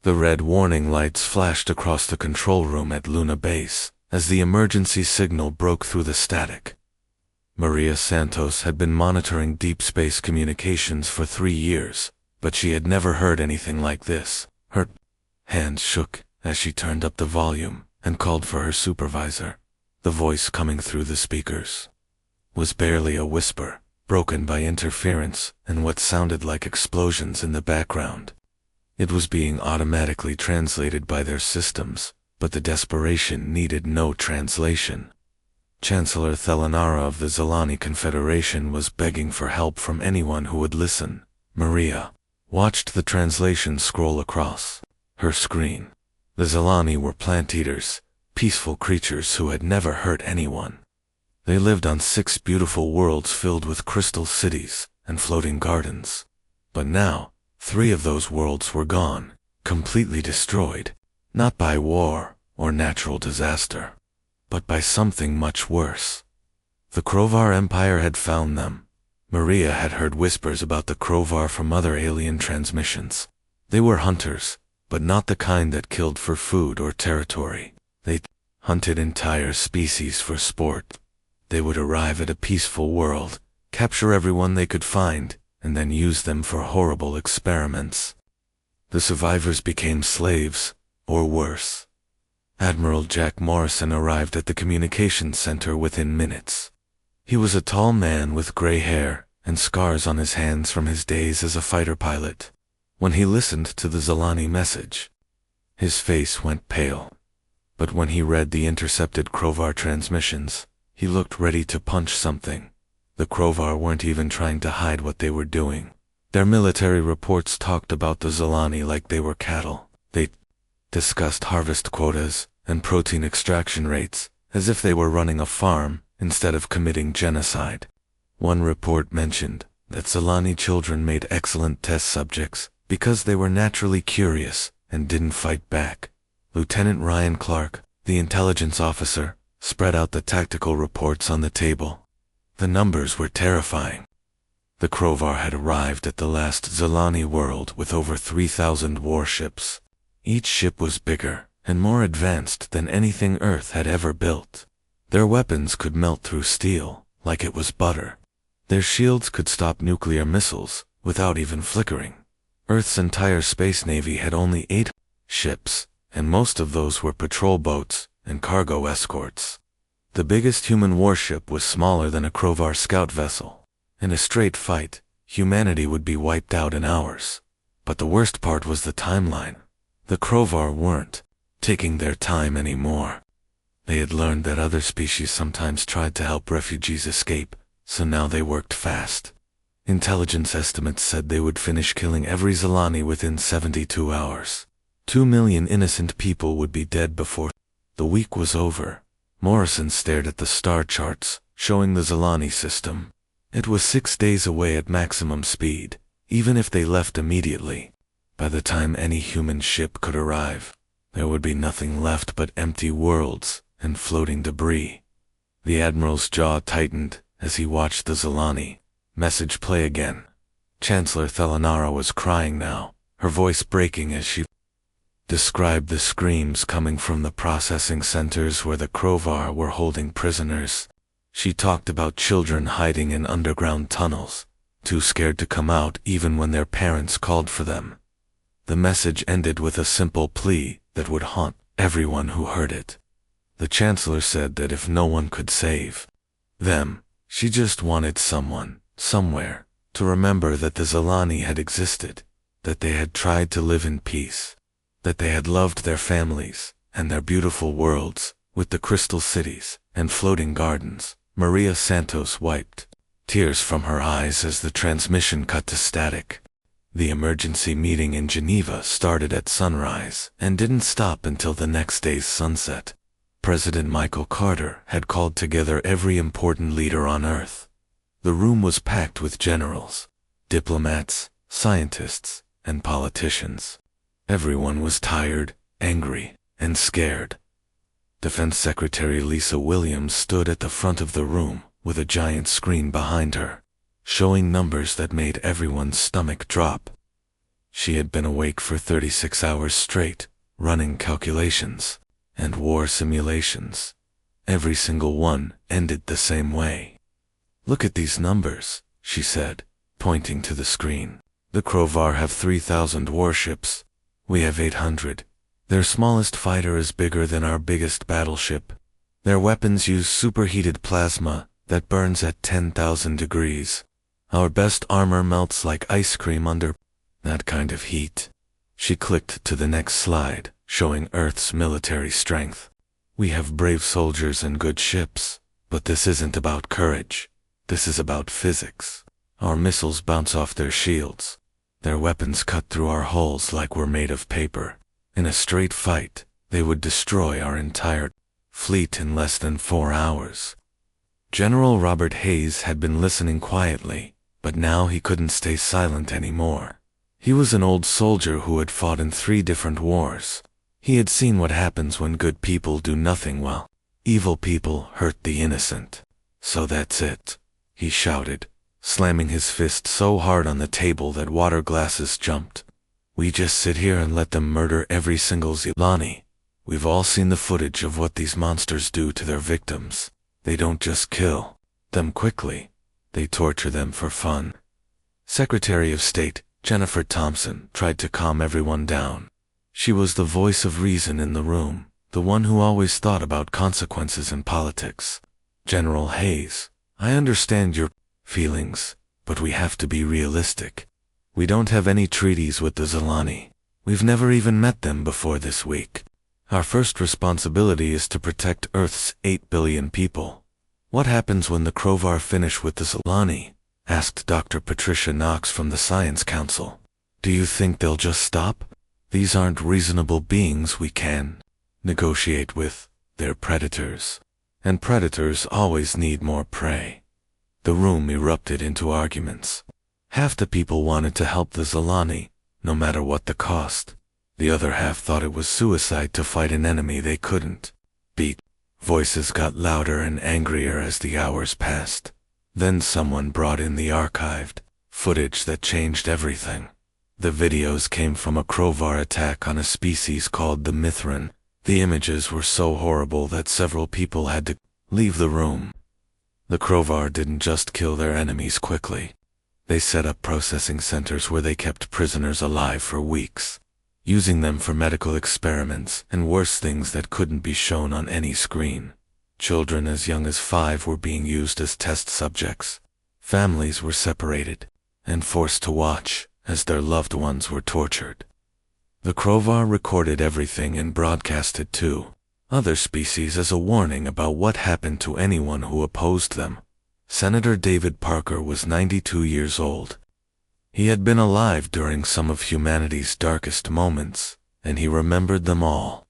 The red warning lights flashed across the control room at Luna Base as the emergency signal broke through the static. Maria Santos had been monitoring deep space communications for 3 years, but she had never heard anything like this. Her hands shook as she turned up the volume and called for her supervisor. The voice coming through the speakers was barely a whisper, broken by interference and what sounded like explosions in the background. It was being automatically translated by their systems, but the desperation needed no translation. Chancellor Thelanara of the Zelani Confederation was begging for help from anyone who would listen. Maria watched the translation scroll across her screen. The Zelani were plant-eaters, peaceful creatures who had never hurt anyone. They lived on 6 beautiful worlds filled with crystal cities and floating gardens. But now, 3 of those worlds were gone, completely destroyed, not by war or natural disaster, but by something much worse. The Krovar Empire had found them. Maria had heard whispers about the Krovar from other alien transmissions. They were hunters, but not the kind that killed for food or territory. They hunted entire species for sport. They would arrive at a peaceful world, capture everyone they could find, and then use them for horrible experiments. The survivors became slaves, or worse. Admiral Jack Morrison arrived at the communications center within minutes. He was a tall man with gray hair and scars on his hands from his days as a fighter pilot. When he listened to the Zelani message, his face went pale. But when he read the intercepted Krovar transmissions, he looked ready to punch something. The Krovar weren't even trying to hide what they were doing. Their military reports talked about the Zelani like they were cattle. They discussed harvest quotas and protein extraction rates as if they were running a farm instead of committing genocide. One report mentioned that Zelani children made excellent test subjects because they were naturally curious and didn't fight back. Lieutenant Ryan Clark, the intelligence officer, spread out the tactical reports on the table. The numbers were terrifying. The Krovar had arrived at the last Zelani world with over 3,000 warships. Each ship was bigger and more advanced than anything Earth had ever built. Their weapons could melt through steel like it was butter. Their shields could stop nuclear missiles without even flickering. Earth's entire space navy had only 8 ships, and most of those were patrol boats and cargo escorts. The biggest human warship was smaller than a Krovar scout vessel. In a straight fight, humanity would be wiped out in hours. But the worst part was the timeline. The Krovar weren't taking their time anymore. They had learned that other species sometimes tried to help refugees escape, so now they worked fast. Intelligence estimates said they would finish killing every Zelani within 72 hours. 2 million innocent people would be dead before the week was over. Morrison stared at the star charts, showing the Zelani system. It was 6 days away at maximum speed, even if they left immediately. By the time any human ship could arrive, there would be nothing left but empty worlds and floating debris. The Admiral's jaw tightened as he watched the Zelani message play again. Chancellor Thelanara was crying now, her voice breaking as she described the screams coming from the processing centers where the Krovar were holding prisoners. She talked about children hiding in underground tunnels, too scared to come out even when their parents called for them. The message ended with a simple plea that would haunt everyone who heard it. The Chancellor said that if no one could save them, she just wanted someone, somewhere, to remember that the Zelani had existed, that they had tried to live in peace, that they had loved their families and their beautiful worlds with the crystal cities and floating gardens. Maria Santos wiped tears from her eyes as the transmission cut to static. The emergency meeting in Geneva started at sunrise and didn't stop until the next day's sunset. President Michael Carter had called together every important leader on Earth. The room was packed with generals, diplomats, scientists, and politicians. Everyone was tired, angry, and scared. Defense Secretary Lisa Williams stood at the front of the room with a giant screen behind her, showing numbers that made everyone's stomach drop. She had been awake for 36 hours straight, running calculations and war simulations. Every single one ended the same way. "Look at these numbers," she said, pointing to the screen. "The Crovar have 3,000 warships. We have 800. Their smallest fighter is bigger than our biggest battleship. Their weapons use superheated plasma that burns at 10,000 degrees. Our best armor melts like ice cream under that kind of heat." She clicked to the next slide, showing Earth's military strength. "We have brave soldiers and good ships, but this isn't about courage. This is about physics. Our missiles bounce off their shields. Their weapons cut through our hulls like we're made of paper. In a straight fight, they would destroy our entire fleet in less than 4 hours." General Robert Hayes had been listening quietly, but now he couldn't stay silent anymore. He was an old soldier who had fought in 3 different wars. He had seen what happens when good people do nothing while evil people hurt the innocent. "So that's it," he shouted, slamming his fist so hard on the table that water glasses jumped. "We just sit here and let them murder every single Zilani. We've all seen the footage of what these monsters do to their victims. They don't just kill them quickly, they torture them for fun." Secretary of State Jennifer Thompson tried to calm everyone down. She was the voice of reason in the room, the one who always thought about consequences in politics. "General Hayes, I understand your feelings, but we have to be realistic. We don't have any treaties with the Zilani. We've never even met them before this week. Our first responsibility is to protect Earth's 8 billion people." "What happens when the Crovar finish with the Zilani?" asked Dr. Patricia Knox from the Science Council. "Do you think they'll just stop? These aren't reasonable beings we can negotiate with. They're predators. And predators always need more prey." The room erupted into arguments. Half the people wanted to help the Zilani, no matter what the cost. The other half thought it was suicide to fight an enemy they couldn't beat. Voices got louder and angrier as the hours passed. Then someone brought in the archived footage that changed everything. The videos came from a Crovar attack on a species called the Mithran. The images were so horrible that several people had to leave the room. The Crovar didn't just kill their enemies quickly. They set up processing centers where they kept prisoners alive for weeks, using them for medical experiments and worse things that couldn't be shown on any screen. Children as young as 5 were being used as test subjects. Families were separated and forced to watch as their loved ones were tortured. The Crovar recorded everything and broadcast it to other species as a warning about what happened to anyone who opposed them. Senator David Parker was 92 years old. He had been alive during some of humanity's darkest moments, and he remembered them all.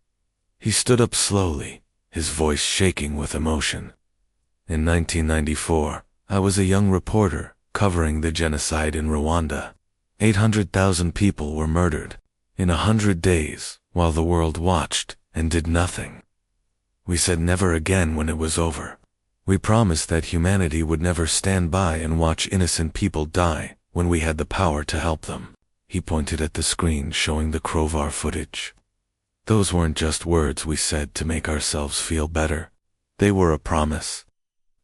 He stood up slowly, his voice shaking with emotion. "In 1994, I was a young reporter covering the genocide in Rwanda. 800,000 people were murdered in 100 days while the world watched and did nothing. We said never again when it was over. We promised that humanity would never stand by and watch innocent people die when we had the power to help them." He pointed at the screen showing the Crovar footage. "Those weren't just words we said to make ourselves feel better. They were a promise.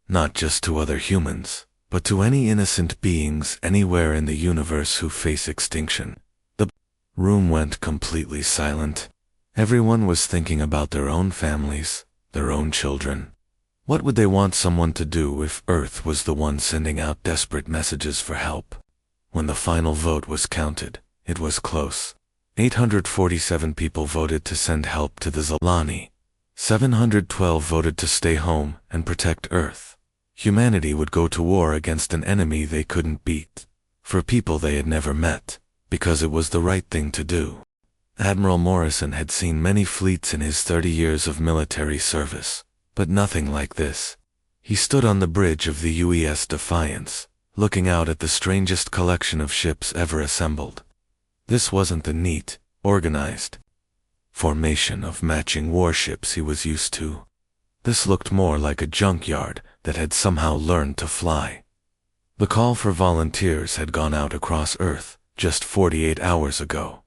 Not just to other humans, but to any innocent beings anywhere in the universe who face extinction." The room went completely silent. Everyone was thinking about their own families, their own children. What would they want someone to do if Earth was the one sending out desperate messages for help? When the final vote was counted, it was close. 847 people voted to send help to the Zilani. 712 voted to stay home and protect Earth. Humanity would go to war against an enemy they couldn't beat, for people they had never met, because it was the right thing to do. Admiral Morrison had seen many fleets in his 30 years of military service, but nothing like this. He stood on the bridge of the UES Defiance, looking out at the strangest collection of ships ever assembled. This wasn't the neat, organized formation of matching warships he was used to. This looked more like a junkyard that had somehow learned to fly. The call for volunteers had gone out across Earth, just 48 hours ago.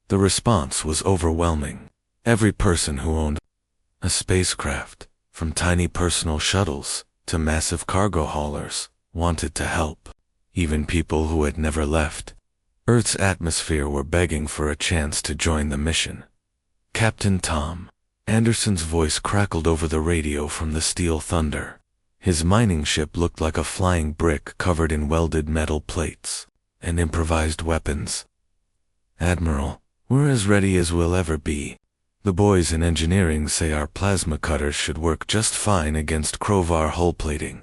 The response was overwhelming. Every person who owned a spacecraft, from tiny personal shuttles to massive cargo haulers, wanted to help. Even people who had never left Earth's atmosphere were begging for a chance to join the mission. Captain Tom Anderson's voice crackled over the radio from the Steel Thunder. His mining ship looked like a flying brick covered in welded metal plates and improvised weapons. "Admiral, we're as ready as we'll ever be. The boys in engineering say our plasma cutters should work just fine against Crovar hull plating."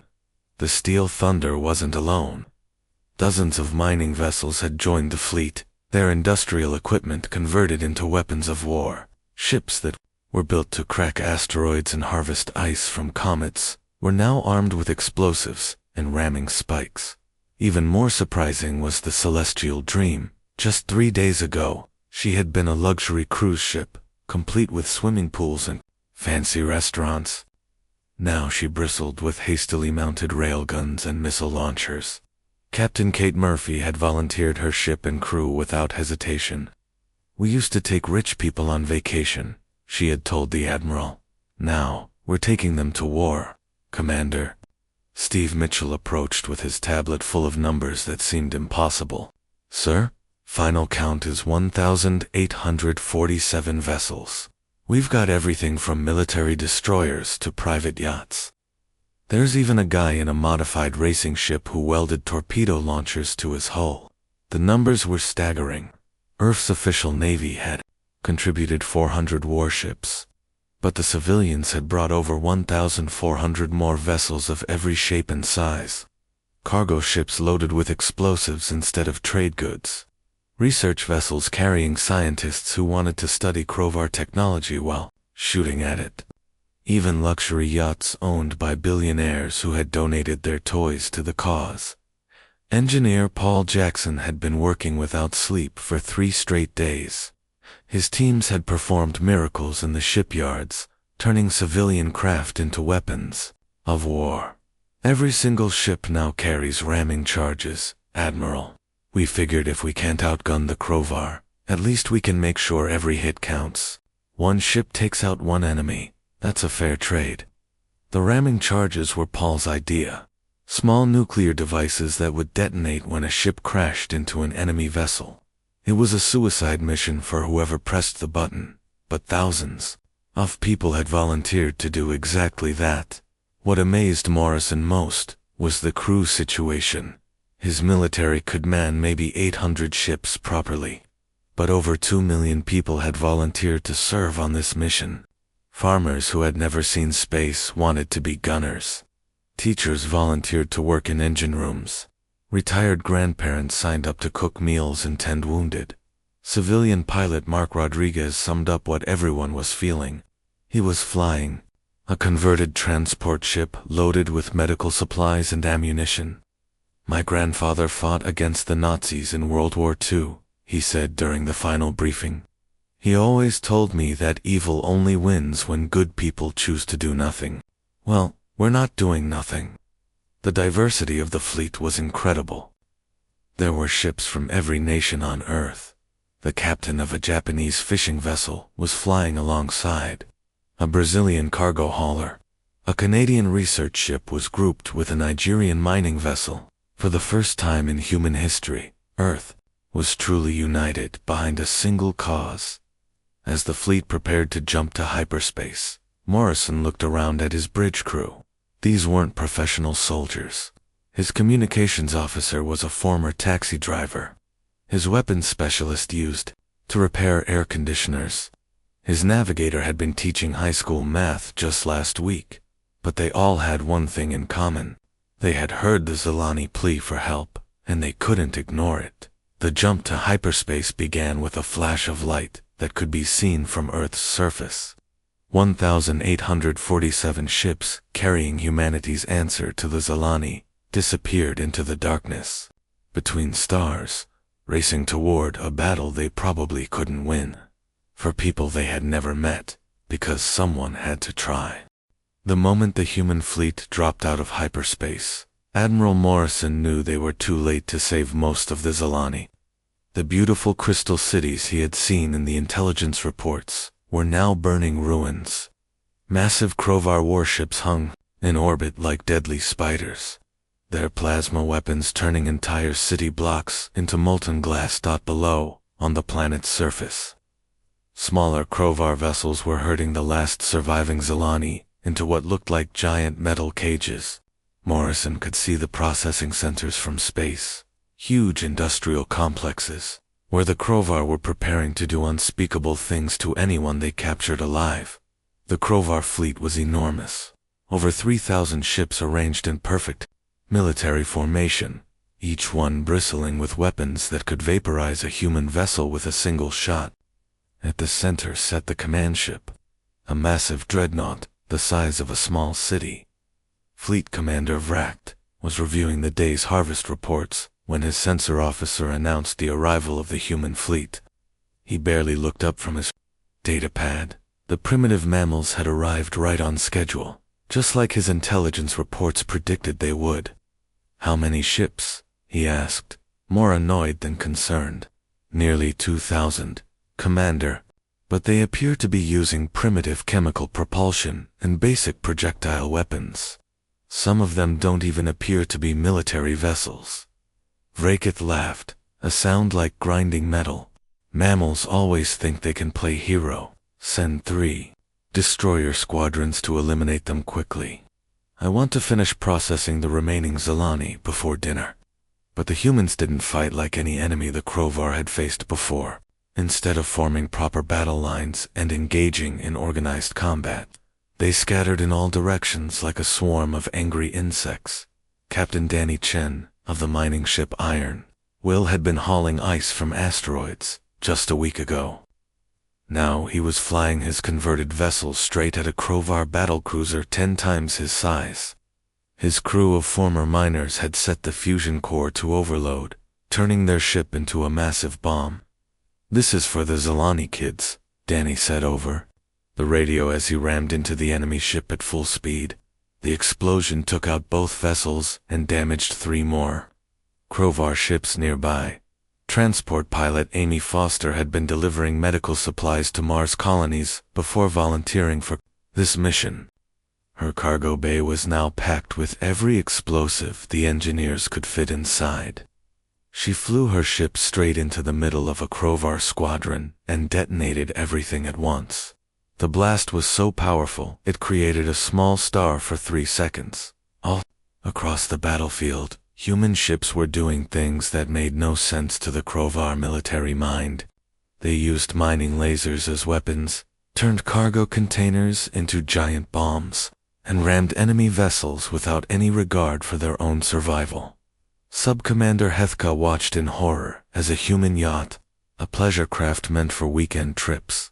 The Steel Thunder wasn't alone. Dozens of mining vessels had joined the fleet, their industrial equipment converted into weapons of war. Ships that were built to crack asteroids and harvest ice from comets were now armed with explosives and ramming spikes. Even more surprising was the Celestial Dream. Just 3 days ago, she had been a luxury cruise ship, complete with swimming pools and fancy restaurants. Now she bristled with hastily mounted railguns and missile launchers. Captain Kate Murphy had volunteered her ship and crew without hesitation. "We used to take rich people on vacation," she had told the Admiral. "Now, we're taking them to war, Commander." Steve Mitchell approached with his tablet full of numbers that seemed impossible. "Sir, final count is 1,847 vessels. We've got everything from military destroyers to private yachts. There's even a guy in a modified racing ship who welded torpedo launchers to his hull." The numbers were staggering. Earth's official navy had contributed 400 warships, but the civilians had brought over 1,400 more vessels of every shape and size. Cargo ships loaded with explosives instead of trade goods. Research vessels carrying scientists who wanted to study Crovar technology while shooting at it. Even luxury yachts owned by billionaires who had donated their toys to the cause. Engineer Paul Jackson had been working without sleep for 3 straight days. His teams had performed miracles in the shipyards, turning civilian craft into weapons of war. "Every single ship now carries ramming charges, Admiral. We figured if we can't outgun the Crovar, at least we can make sure every hit counts. One ship takes out one enemy. That's a fair trade." The ramming charges were Paul's idea. Small nuclear devices that would detonate when a ship crashed into an enemy vessel. It was a suicide mission for whoever pressed the button, but thousands of people had volunteered to do exactly that. What amazed Morrison most was the crew situation. His military could man maybe 800 ships properly, but over 2 million people had volunteered to serve on this mission. Farmers who had never seen space wanted to be gunners. Teachers volunteered to work in engine rooms. Retired grandparents signed up to cook meals and tend wounded. Civilian pilot Mark Rodriguez summed up what everyone was feeling. He was flying a converted transport ship loaded with medical supplies and ammunition. "My grandfather fought against the Nazis in World War II, he said during the final briefing. He always told me that evil only wins when good people choose to do nothing. Well, we're not doing nothing." The diversity of the fleet was incredible. There were ships from every nation on Earth. The captain of a Japanese fishing vessel was flying alongside. A Brazilian cargo hauler. A Canadian research ship was grouped with a Nigerian mining vessel. For the first time in human history, Earth was truly united behind a single cause. As the fleet prepared to jump to hyperspace, Morrison looked around at his bridge crew. These weren't professional soldiers. His communications officer was a former taxi driver. His weapons specialist used to repair air conditioners. His navigator had been teaching high school math just last week. But they all had one thing in common. They had heard the Zilani plea for help, and they couldn't ignore it. The jump to hyperspace began with a flash of light that could be seen from Earth's surface. 1,847 ships carrying humanity's answer to the Zilani disappeared into the darkness. Between stars, racing toward a battle they probably couldn't win. For people they had never met, because someone had to try. The moment the human fleet dropped out of hyperspace, Admiral Morrison knew they were too late to save most of the Zilani. The beautiful crystal cities he had seen in the intelligence reports were now burning ruins. Massive Krovar warships hung in orbit like deadly spiders, their plasma weapons turning entire city blocks into molten glass. Below, on the planet's surface, smaller Krovar vessels were herding the last surviving Zilani into what looked like giant metal cages. Morrison could see the processing centers from space, huge industrial complexes, where the Krovar were preparing to do unspeakable things to anyone they captured alive. The Krovar fleet was enormous, over 3,000 ships arranged in perfect military formation, each one bristling with weapons that could vaporize a human vessel with a single shot. At the center sat the command ship, a massive dreadnought the size of a small city. Fleet Commander Vracht was reviewing the day's harvest reports when his sensor officer announced the arrival of the human fleet. He barely looked up from his datapad. The primitive mammals had arrived right on schedule, just like his intelligence reports predicted they would. "How many ships?" he asked, more annoyed than concerned. "Nearly 2,000, Commander, but they appear to be using primitive chemical propulsion and basic projectile weapons. Some of them don't even appear to be military vessels." Vraket laughed, a sound like grinding metal. "Mammals always think they can play hero. Send 3 destroyer squadrons to eliminate them quickly. I want to finish processing the remaining Zilani before dinner." But the humans didn't fight like any enemy the Krovar had faced before. Instead of forming proper battle lines and engaging in organized combat, they scattered in all directions like a swarm of angry insects. Captain Danny Chen, of the mining ship Iron Will, had been hauling ice from asteroids just a week ago. Now he was flying his converted vessel straight at a Krovar battlecruiser 10 times his size. His crew of former miners had set the fusion core to overload, turning their ship into a massive bomb. "This is for the Zilani kids," Danny said over the radio as he rammed into the enemy ship at full speed. The explosion took out both vessels and damaged 3 more. Krovar ships nearby. Transport pilot Amy Foster had been delivering medical supplies to Mars colonies before volunteering for this mission. Her cargo bay was now packed with every explosive the engineers could fit inside. She flew her ship straight into the middle of a Krovar squadron and detonated everything at once. The blast was so powerful it created a small star for 3 seconds. All across the battlefield, human ships were doing things that made no sense to the Krovar military mind. They used mining lasers as weapons, turned cargo containers into giant bombs, and rammed enemy vessels without any regard for their own survival. Sub-Commander Hethka watched in horror as a human yacht, a pleasure craft meant for weekend trips,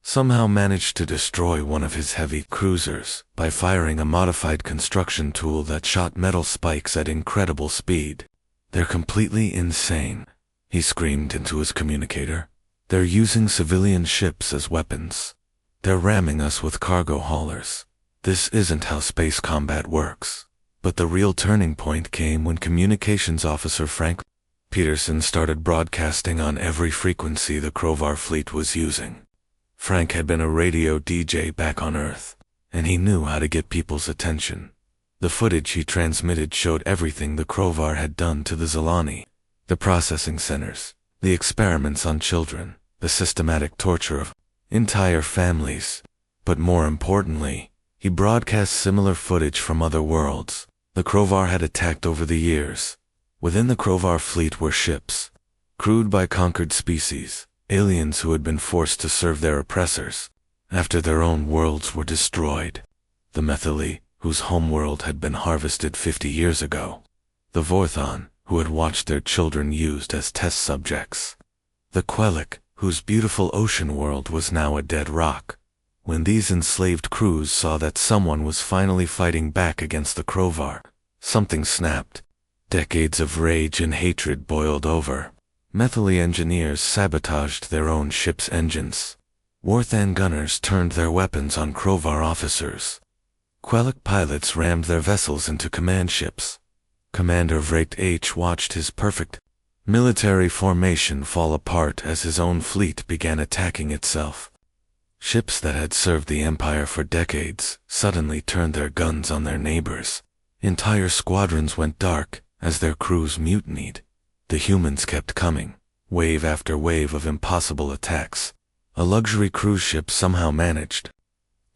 somehow managed to destroy one of his heavy cruisers by firing a modified construction tool that shot metal spikes at incredible speed. "They're completely insane," he screamed into his communicator. "They're using civilian ships as weapons. They're ramming us with cargo haulers. This isn't how space combat works." But the real turning point came when Communications Officer Frank Peterson started broadcasting on every frequency the Krovar fleet was using. Frank had been a radio DJ back on Earth, and he knew how to get people's attention. The footage he transmitted showed everything the Krovar had done to the Zilani, the processing centers, the experiments on children, the systematic torture of entire families. But more importantly, he broadcast similar footage from other worlds the Krovar had attacked over the years. Within the Krovar fleet were ships, crewed by conquered species, aliens who had been forced to serve their oppressors after their own worlds were destroyed. The Methili, whose homeworld had been harvested 50 years ago. The Vorthon, who had watched their children used as test subjects. The Quelik, whose beautiful ocean world was now a dead rock. When these enslaved crews saw that someone was finally fighting back against the Krovar, something snapped. Decades of rage and hatred boiled over. Methili engineers sabotaged their own ship's engines. Warthan gunners turned their weapons on Krovar officers. Quelik pilots rammed their vessels into command ships. Commander Vrate H watched his perfect military formation fall apart as his own fleet began attacking itself. Ships that had served the Empire for decades suddenly turned their guns on their neighbors. Entire squadrons went dark as their crews mutinied. The humans kept coming, wave after wave of impossible attacks. A luxury cruise ship somehow managed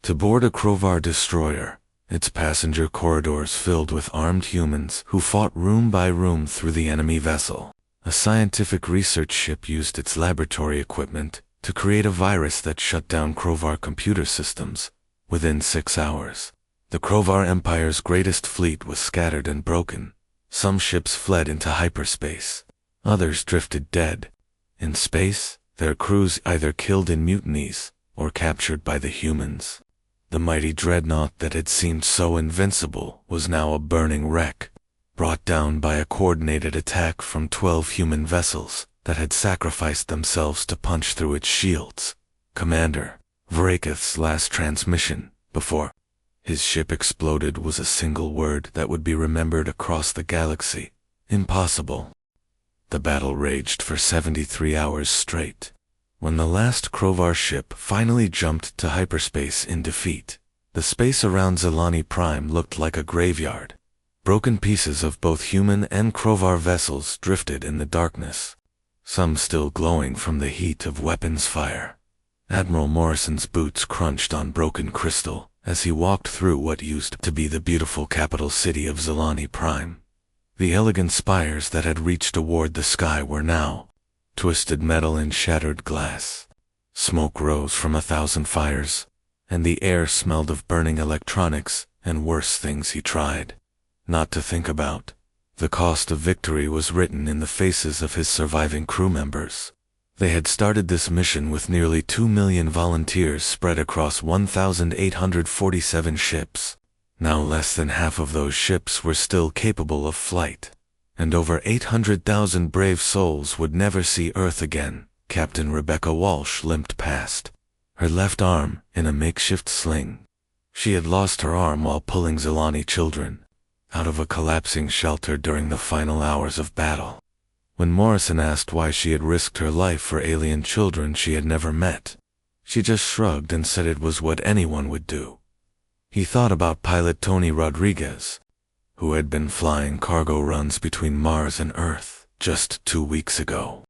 to board a Krovar destroyer, its passenger corridors filled with armed humans who fought room by room through the enemy vessel. A scientific research ship used its laboratory equipment to create a virus that shut down Krovar computer systems. Within 6 hours, the Krovar Empire's greatest fleet was scattered and broken. Some ships fled into hyperspace. Others drifted dead. In space, their crews either killed in mutinies or captured by the humans. The mighty dreadnought that had seemed so invincible was now a burning wreck, brought down by a coordinated attack from 12 human vessels that had sacrificed themselves to punch through its shields. Commander Vraketh's last transmission before his ship exploded was a single word that would be remembered across the galaxy: impossible. The battle raged for 73 hours straight. When the last Krovar ship finally jumped to hyperspace in defeat, the space around Zelani Prime looked like a graveyard. Broken pieces of both human and Krovar vessels drifted in the darkness, some still glowing from the heat of weapons fire. Admiral Morrison's boots crunched on broken crystal as he walked through what used to be the beautiful capital city of Zelani Prime. The elegant spires that had reached toward the sky were now twisted metal and shattered glass. Smoke rose from 1,000 fires, and the air smelled of burning electronics and worse things he tried not to think about. The cost of victory was written in the faces of his surviving crew members. They had started this mission with nearly 2 million volunteers spread across 1,847 ships. Now less than half of those ships were still capable of flight, and over 800,000 brave souls would never see Earth again. Captain Rebecca Walsh limped past, her left arm in a makeshift sling. She had lost her arm while pulling Zelani children out of a collapsing shelter during the final hours of battle. When Morrison asked why she had risked her life for alien children she had never met, she just shrugged and said it was what anyone would do. He thought about pilot Tony Rodriguez, who had been flying cargo runs between Mars and Earth just 2 weeks ago.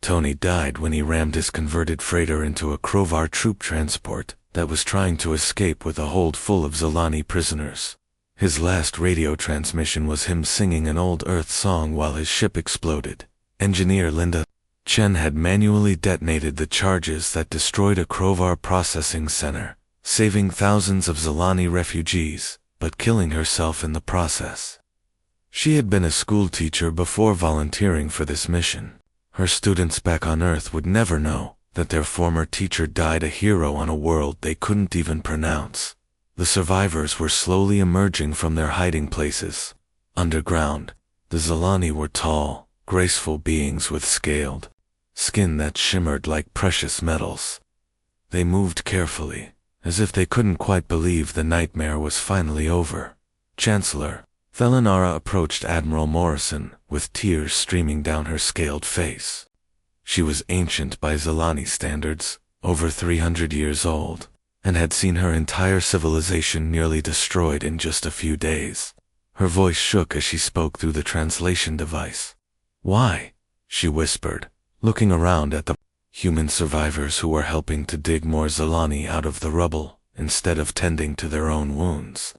Tony died when he rammed his converted freighter into a Krovar troop transport that was trying to escape with a hold full of Zelani prisoners. His last radio transmission was him singing an old Earth song while his ship exploded. Engineer Linda Chen had manually detonated the charges that destroyed a Krovar processing center, saving thousands of Zelani refugees, but killing herself in the process. She had been a school teacher before volunteering for this mission. Her students back on Earth would never know that their former teacher died a hero on a world they couldn't even pronounce. The survivors were slowly emerging from their hiding places. Underground, the Zelani were tall, graceful beings with scaled skin that shimmered like precious metals. They moved carefully, as if they couldn't quite believe the nightmare was finally over. Chancellor Thelanara approached Admiral Morrison with tears streaming down her scaled face. She was ancient by Zelani standards, over 300 years old, and had seen her entire civilization nearly destroyed in just a few days. Her voice shook as she spoke through the translation device. "Why?" she whispered, looking around at the human survivors who were helping to dig more Zelani out of the rubble instead of tending to their own wounds.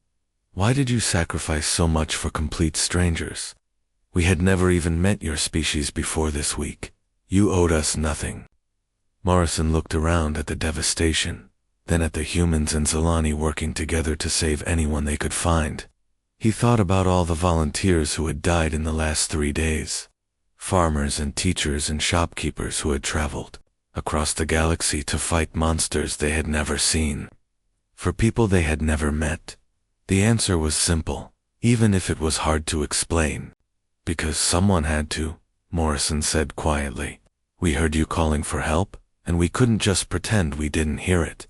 "Why did you sacrifice so much for complete strangers? We had never even met your species before this week. You owed us nothing." Morrison looked around at the devastation, then at the humans and Zelani working together to save anyone they could find. He thought about all the volunteers who had died in the last 3 days. Farmers and teachers and shopkeepers who had traveled across the galaxy to fight monsters they had never seen. For people they had never met, the answer was simple, even if it was hard to explain. "Because someone had to," Morrison said quietly. "We heard you calling for help, and we couldn't just pretend we didn't hear it."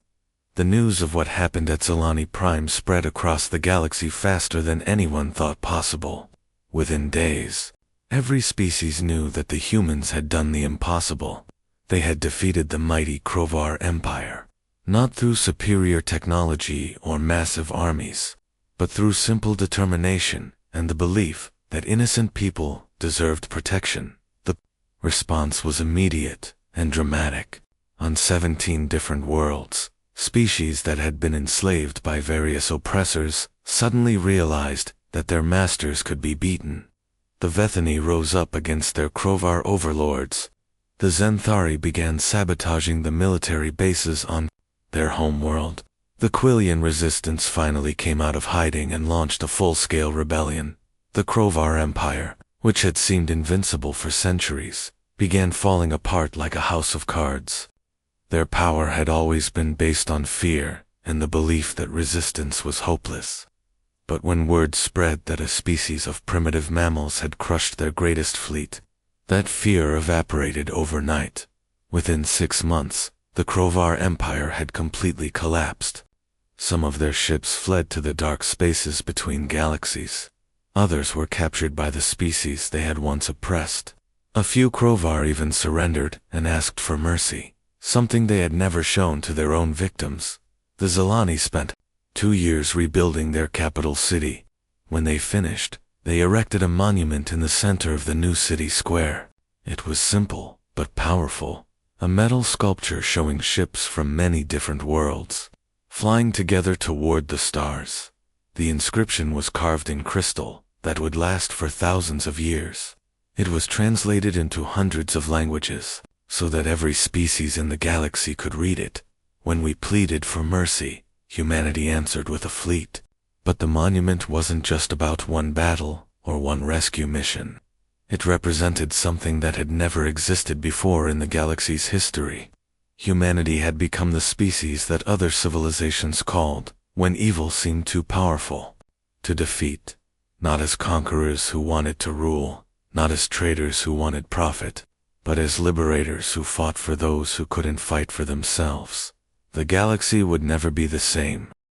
The news of what happened at Zelani Prime spread across the galaxy faster than anyone thought possible. Within days, Every species knew that the humans had done the impossible. They had defeated the mighty Krovar Empire, not through superior technology or massive armies, but through simple determination and the belief that innocent people deserved protection. The response was immediate and dramatic. On 17 different worlds, species that had been enslaved by various oppressors suddenly realized that their masters could be beaten. The Vethani rose up against their Krovar overlords. The Zenthari began sabotaging the military bases on their homeworld. The Quillian resistance finally came out of hiding and launched a full-scale rebellion. The Krovar Empire, which had seemed invincible for centuries, began falling apart like a house of cards. Their power had always been based on fear and the belief that resistance was hopeless. But when word spread that a species of primitive mammals had crushed their greatest fleet, that fear evaporated overnight. Within 6 months, the Krovar Empire had completely collapsed. Some of their ships fled to the dark spaces between galaxies. Others were captured by the species they had once oppressed. A few Krovar even surrendered and asked for mercy, something they had never shown to their own victims. The Zelani spent 2 years rebuilding their capital city. When they finished, they erected a monument in the center of the new city square. It was simple, but powerful. A metal sculpture showing ships from many different worlds, flying together toward the stars. The inscription was carved in crystal that would last for thousands of years. It was translated into hundreds of languages, so that every species in the galaxy could read it. When we pleaded for mercy, humanity answered with a fleet. But the monument wasn't just about one battle or one rescue mission. It represented something that had never existed before in the galaxy's history. Humanity had become the species that other civilizations called when evil seemed too powerful to defeat. Not as conquerors who wanted to rule, not as traders who wanted profit, but as liberators who fought for those who couldn't fight for themselves. The galaxy would never be the same.